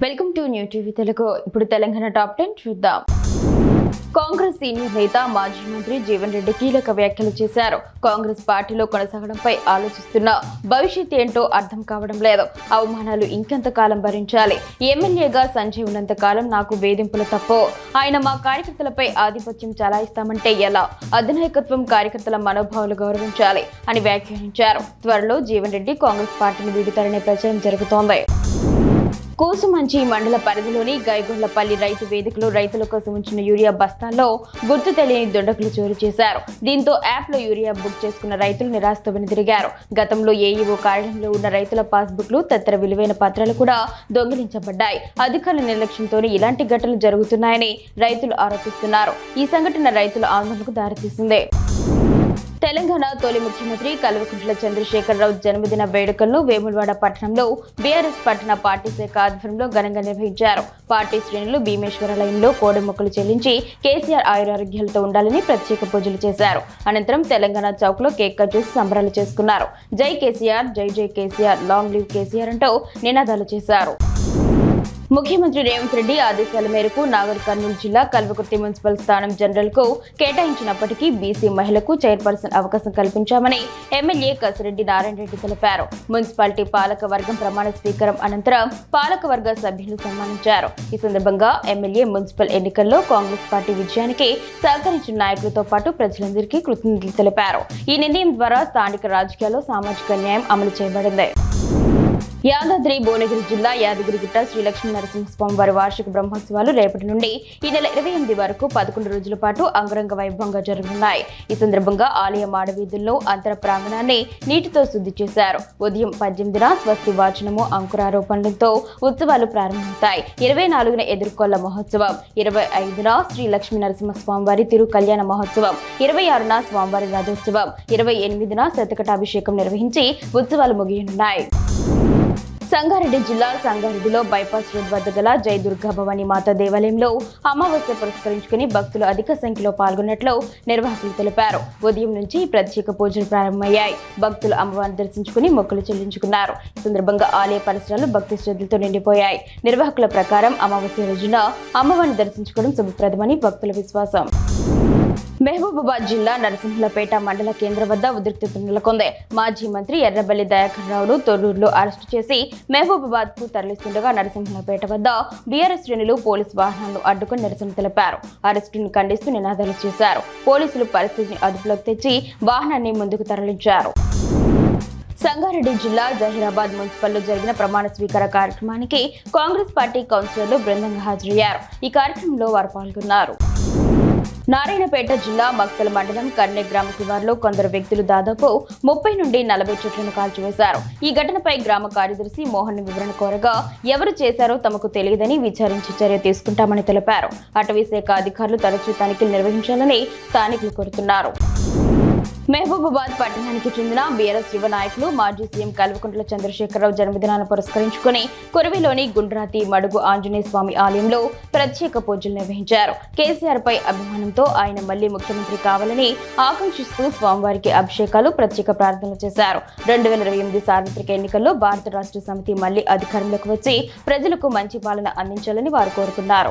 Welcome to new TV Telugu. ఇప్పుడు Telangana top 10 చూద్దాం. Congress senior నేత మాజీ మంత్రి జీవన్ రెడ్డి కీలక వ్యాఖ్యలు చేశారు. కాంగ్రెస్ పార్టీలో కొనసాగడంపై ఆలోచిస్తున్న భవిష్యత్ ఏంటో అర్థం కావడం లేదు. అవమానాలు ఇంకెంతకాలం భరించాలి? ఎమ్మెల్యేగా సంజయ్ ఉన్నంత కాలం నాకు వేధింపులు తప్పు. ఆయన మా కార్యకర్తలపై ఆధిపత్యం చలాయిస్తామంటే ఎలా? అధినాయకత్వం కార్యకర్తల మనోభావాలు గౌరవించాలి అని వ్యాఖ్యానించారు. త్వరలో జీవన్ రెడ్డి కాంగ్రెస్ పార్టీని వీడుతారనే ప్రచారం జరుగుతోంది. కూసుమంచి మండల పరిధిలోని గైగొండ్లపల్లి రైతు వేదికలో రైతుల కోసం ఉంచిన యూరియా బస్తాల్లో గుర్తు తెలియని దుండగులు చోరీ చేశారు. దీంతో యాప్లో యూరియా బుక్ చేసుకున్న రైతులు నిరాశతో వెనుదిరిగారు. గతంలో ఏఈఓ కార్యాలయంలో ఉన్న రైతుల పాస్బుక్లు తదితర విలువైన పత్రాలు కూడా దొంగిలించబడ్డాయి. అధికారుల నిర్లక్ష్యంతోనే ఇలాంటి ఘటనలు జరుగుతున్నాయని రైతులు ఆరోపిస్తున్నారు. ఈ సంఘటన రైతుల ఆందోళనకు దారితీసింది. తెలంగాణ తొలి ముఖ్యమంత్రి కల్వకుంట్ల చంద్రశేఖరరావు జన్మదిన వేడుకలను వేములవాడ పట్టణంలో బీఆర్ఎస్ పట్టణ పార్టీ శాఖ ఆధ్వర్యంలో ఘనంగా నిర్వహించారు. పార్టీ శ్రేణులు భీమేశ్వరాలయంలో కోడి మొక్కలు చెల్లించి కేసీఆర్ ఆయురారోగ్యాలతో ఉండాలని ప్రత్యేక పూజలు చేశారు. అనంతరం తెలంగాణ చౌక్ లో కేక్ కట్ చేసి సంబరాలు చేసుకున్నారు. జై కేసీఆర్, జై జై కేసీఆర్, లాంగ్ లివ్ కేసీఆర్ అంటూ నినాదాలు చేశారు. ముఖ్యమంత్రి రేవంత్ రెడ్డి ఆదేశాల మేరకు నాగర్ కర్నూలు జిల్లా కల్వకుర్తి మున్సిపల్ స్థానం జనరల్ కు కేటాయించినప్పటికీ బీసీ మహిళకు చైర్పర్సన్ అవకాశం కల్పించామని ఎమ్మెల్యే కసిరెడ్డి నారాయణ రెడ్డి తెలిపారు. మున్సిపాలిటీ పాలక వర్గం ప్రమాణ స్వీకారం అనంతరం పాలకవర్గ సభ్యులు సన్మానించారు. ఈ సందర్భంగా ఎమ్మెల్యే మున్సిపల్ ఎన్నికల్లో కాంగ్రెస్ పార్టీ విజయానికి సహకరించిన నాయకులతో పాటు ప్రజలందరికీ కృతజ్ఞతలు తెలిపారు. ఈ నిర్ణయం ద్వారా స్థానిక రాజకీయాల్లో సామాజిక న్యాయం అమలు చేయబడింది. యాదాద్రి భువనగిరి జిల్లా యాదగిరిగుట్ట శ్రీ లక్ష్మీ నరసింహస్వామి వారి వార్షిక బ్రహ్మోత్సవాలు రేపటి నుండి ఈ నెల 28 వరకు 11 రోజుల పాటు అంగరంగ వైభవంగా జరగనున్నాయి. ఈ సందర్భంగా ఆలయ మాడవీధుల్లో అంతర ప్రాంగణాన్ని నీటితో శుద్ధి చేశారు. ఉదయం 18న స్వస్తి వాచనము, అంకురారోపణలతో ఉత్సవాలు ప్రారంభమవుతాయి. 24న ఎదుర్కొల్ల మహోత్సవం, 25న శ్రీ లక్ష్మీ నరసింహస్వామి వారి తిరు కళ్యాణ మహోత్సవం, 26న స్వామివారి రథోత్సవం, 28న శతకటాభిషేకం నిర్వహించి ఉత్సవాలు ముగియనున్నాయి. సంగారెడ్డి జిల్లా సంగారెడ్డిలో బైపాస్ రోడ్ వద్ద గల జై దుర్గా భవానీ మాత దేవాలయంలో అమావాస్య పురస్కరించుకుని భక్తులు అధిక సంఖ్యలో పాల్గొన్నట్లు నిర్వాహకులు తెలిపారు. ఉదయం నుంచి ప్రత్యేక పూజలు ప్రారంభమయ్యాయి. భక్తులు అమ్మవారిని దర్శించుకుని మొక్కులు చెల్లించుకున్నారు. ఈ సందర్భంగా ఆలయ పరిసరాలు భక్తి శ్రద్ధలతో నిండిపోయాయి. నిర్వాహకుల ప్రకారం అమావాస్య రోజున అమ్మవారిని దర్శించుకోవడం శుభప్రదమని భక్తుల విశ్వాసం. మహబూబాబాద్ జిల్లా నరసింహులపేట మండల కేంద్రం వద్ద ఉద్రిక్తత నెలకొంది. మాజీ మంత్రి ఎర్రబెల్లి దయాకర్ రావును తొర్రూరులో అరెస్టు చేసి మహబూబాబాద్ కు తరలిస్తుండగా నరసింహులపేట వద్ద బీఆర్ఎస్ శ్రేణులు పోలీసు వాహనాలను అడ్డుకుని నిరసన తెలిపారు. అరెస్టును ఖండిస్తూ నినాదాలు చేశారు. పోలీసులు పరిస్థితిని అదుపులోకి తెచ్చి వాహనాన్ని ముందుకు తరలించారు. సంగారెడ్డి జిల్లా జహీరాబాద్ మున్సిపల్లో జరిగిన ప్రమాణ స్వీకార కార్యక్రమానికి కాంగ్రెస్ పార్టీ కౌన్సిలర్లు బృందంగా హాజరయ్యారు. ఈ కార్యక్రమంలో వారు పాల్గొన్నారు. నారాయణపేట జిల్లా మక్తల్ మండలం కర్నె గ్రామ శివారులో కొందరు వ్యక్తులు దాదాపు 30 నుండి 40 చెట్లను కాల్చివేశారు. ఈ ఘటనపై గ్రామ కార్యదర్శి మోహన్ వివరణ కోరగా ఎవరు చేశారో తమకు తెలియదని విచారించి చర్య తీసుకుంటామని తెలిపారు. అటవీ శాఖ అధికారులు తరచూ తనిఖీలు నిర్వహించాలని స్థానికులు కోరుతున్నారు. మహబూబాబాద్ పట్టణానికి చెందిన బీఆర్ఎస్ యువ నాయకులు మాజీ సీఎం కల్వకుంట్ల చంద్రశేఖరరావు జన్మదినాన్ని పురస్కరించుకుని కొరవిలోని గుండ్రాతి మడుగు ఆంజనేయ స్వామి ఆలయంలో ప్రత్యేక పూజలు నిర్వహించారు. కేసీఆర్ పై అభిమానంతో ఆయన మళ్లీ ముఖ్యమంత్రి కావాలని ఆకాంక్షిస్తూ స్వామివారికి అభిషేకాలు, ప్రత్యేక ప్రార్థనలు చేశారు. 2028 సార్వత్రిక ఎన్నికల్లో భారత రాష్ట్ర సమితి మళ్లీ అధికారంలోకి వచ్చి ప్రజలకు మంచి పాలన అందించాలని వారు కోరుకున్నారు.